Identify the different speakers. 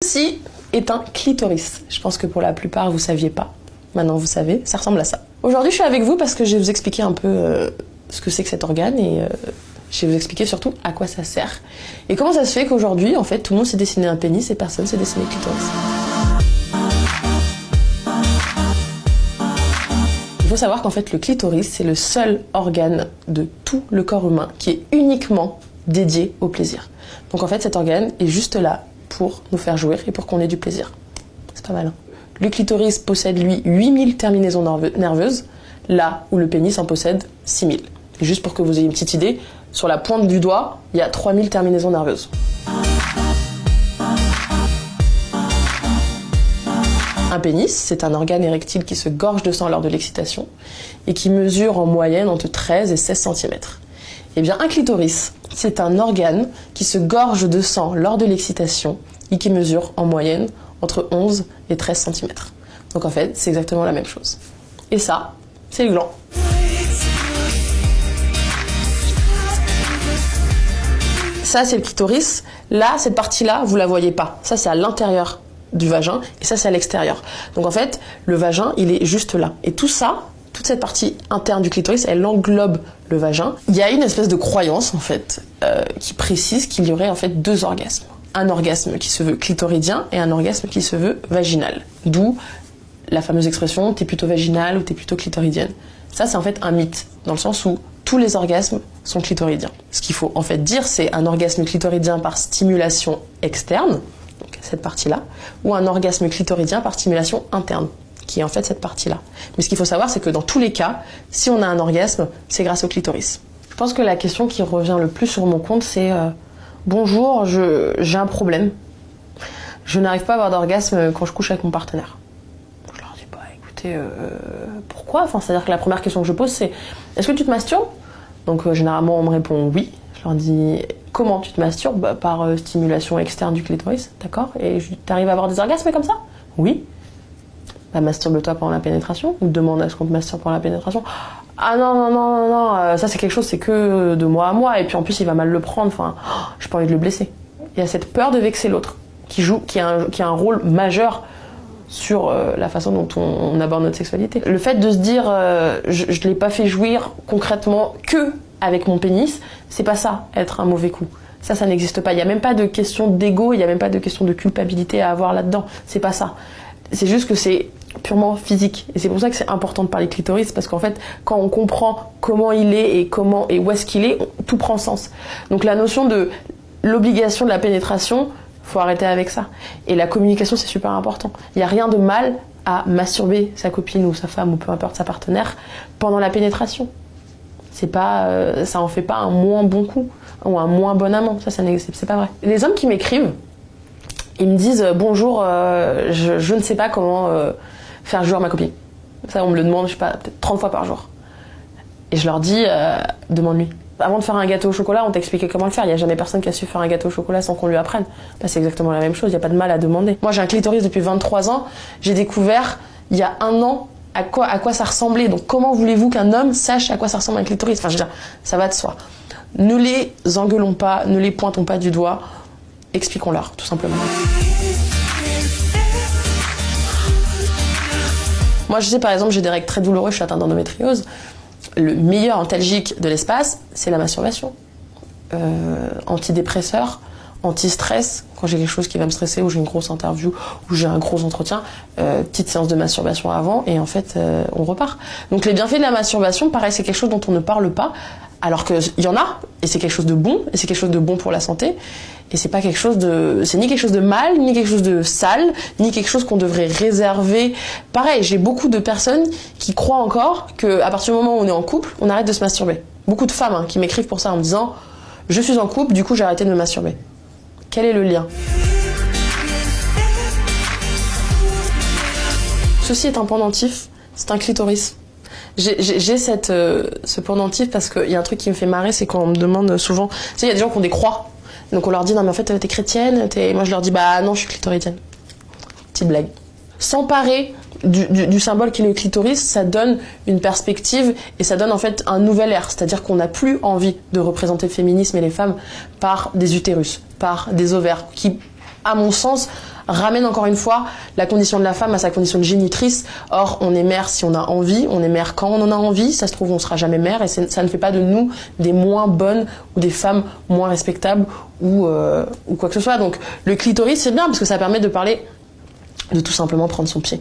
Speaker 1: Ceci est un clitoris. Je pense que pour la plupart, vous saviez pas. Maintenant, vous savez, ça ressemble à ça. Aujourd'hui, je suis avec vous parce que je vais vous expliquer un peu ce que c'est que cet organe et je vais vous expliquer surtout à quoi ça sert. Et comment ça se fait qu'aujourd'hui, en fait, tout le monde s'est dessiné un pénis et personne s'est dessiné le clitoris. Il faut savoir qu'en fait, le clitoris, c'est le seul organe de tout le corps humain qui est uniquement dédié au plaisir. Donc en fait, cet organe est juste là pour nous faire jouir et pour qu'on ait du plaisir. C'est pas mal, hein. Le clitoris possède, lui, 8000 terminaisons nerveuses, là où le pénis en possède 6000. Et juste pour que vous ayez une petite idée, sur la pointe du doigt, il y a 3000 terminaisons nerveuses. Un pénis, c'est un organe érectile qui se gorge de sang lors de l'excitation et qui mesure en moyenne entre 13 et 16 cm. Eh bien, un clitoris, c'est un organe qui se gorge de sang lors de l'excitation et qui mesure en moyenne entre 11 et 13 cm. Donc en fait, c'est exactement la même chose. Et ça, c'est le gland. Ça, c'est le clitoris. Là, cette partie-là, vous la voyez pas. Ça, c'est à l'intérieur du vagin et ça, c'est à l'extérieur. Donc en fait, le vagin, il est juste là. Et tout ça, toute cette partie interne du clitoris, elle englobe le vagin. Il y a une espèce de croyance, en fait, qui précise qu'il y aurait en fait deux orgasmes. Un orgasme qui se veut clitoridien et un orgasme qui se veut vaginal. D'où la fameuse expression « t'es plutôt vaginale » ou « t'es plutôt clitoridienne ». Ça, c'est en fait un mythe, dans le sens où tous les orgasmes sont clitoridiens. Ce qu'il faut en fait dire, c'est un orgasme clitoridien par stimulation externe, donc cette partie-là, ou un orgasme clitoridien par stimulation interne, qui est en fait cette partie-là. Mais ce qu'il faut savoir, c'est que dans tous les cas, si on a un orgasme, c'est grâce au clitoris. Je pense que la question qui revient le plus sur mon compte, c'est bonjour, j'ai un problème. Je n'arrive pas à avoir d'orgasme quand je couche avec mon partenaire. Je leur dis, bah écoutez, pourquoi ? Enfin, c'est-à-dire que la première question que je pose, c'est est-ce que tu te masturbes ? Donc généralement, on me répond oui. Je leur dis, comment tu te masturbes ? Bah, par stimulation externe du clitoris, d'accord ? Et t'arrives à avoir des orgasmes comme ça ? Oui. Bah, masturbe-toi pendant la pénétration ou demande à ce qu'on te masturbe pendant la pénétration. Ah non, ça c'est quelque chose, c'est que de moi à moi, et puis en plus il va mal le prendre, enfin, j'ai pas envie de le blesser. Il y a cette peur de vexer l'autre, qui a un rôle majeur sur la façon dont on aborde notre sexualité. Le fait de se dire, je l'ai pas fait jouir concrètement que avec mon pénis, c'est pas ça, être un mauvais coup. Ça n'existe pas. Il y a même pas de question d'ego, il y a même pas de question de culpabilité à avoir là-dedans. C'est pas ça. C'est juste que c'est purement physique. Et c'est pour ça que c'est important de parler clitoris, parce qu'en fait, quand on comprend comment il est et où est-ce qu'il est, tout prend sens. Donc la notion de l'obligation de la pénétration, faut arrêter avec ça. Et la communication, c'est super important. Il n'y a rien de mal à masturber sa copine ou sa femme ou peu importe sa partenaire pendant la pénétration. C'est pas, ça en fait pas un moins bon coup ou un moins bon amant. Ça n'existe, c'est pas vrai. Les hommes qui m'écrivent, ils me disent bonjour, je ne sais pas comment faire jouir ma copine. Ça, on me le demande, je sais pas, peut-être 30 fois par jour. Et je leur dis, demande-lui. Avant de faire un gâteau au chocolat, on t'expliquait comment le faire. Il n'y a jamais personne qui a su faire un gâteau au chocolat sans qu'on lui apprenne. Bah, c'est exactement la même chose, il n'y a pas de mal à demander. Moi, j'ai un clitoris depuis 23 ans. J'ai découvert, il y a 1 an, à quoi ça ressemblait. Donc, comment voulez-vous qu'un homme sache à quoi ça ressemble un clitoris ? Enfin, je veux dire, ça va de soi. Ne les engueulons pas, ne les pointons pas du doigt. Expliquons-leur, tout simplement. Moi, je sais, par exemple, j'ai des règles très douloureuses, je suis atteinte d'endométriose. Le meilleur antalgique de l'espace, c'est la masturbation. Antidépresseur, anti-stress, quand j'ai quelque chose qui va me stresser, ou j'ai une grosse interview, ou j'ai un gros entretien, petite séance de masturbation avant, et en fait, on repart. Donc les bienfaits de la masturbation, pareil, c'est quelque chose dont on ne parle pas, alors qu'il y en a, et c'est quelque chose de bon, et c'est quelque chose de bon pour la santé, et c'est pas quelque chose de, c'est ni quelque chose de mal, ni quelque chose de sale, ni quelque chose qu'on devrait réserver. Pareil, j'ai beaucoup de personnes qui croient encore que à partir du moment où on est en couple, on arrête de se masturber. Beaucoup de femmes qui m'écrivent pour ça en me disant « Je suis en couple, du coup j'ai arrêté de me masturber ». Quel est le lien ? Ceci est un pendentif, c'est un clitoris. J'ai ce pendentif parce qu'il y a un truc qui me fait marrer, c'est quand on me demande souvent... Tu sais, il y a des gens qui ont des croix. Donc on leur dit « Non mais en fait t'es chrétienne ?» Moi je leur dis « Bah non, je suis clitoridienne. » Petite blague. S'emparer du symbole qui est le clitoris, ça donne une perspective et ça donne en fait un nouvel ère. C'est-à-dire qu'on n'a plus envie de représenter le féminisme et les femmes par des utérus, par des ovaires qui à mon sens, ramène encore une fois la condition de la femme à sa condition de génitrice. Or, on est mère si on a envie, on est mère quand on en a envie. Ça se trouve, on sera jamais mère, et ça ne fait pas de nous des moins bonnes ou des femmes moins respectables ou quoi que ce soit. Donc, le clitoris, c'est bien parce que ça permet de parler, de tout simplement prendre son pied.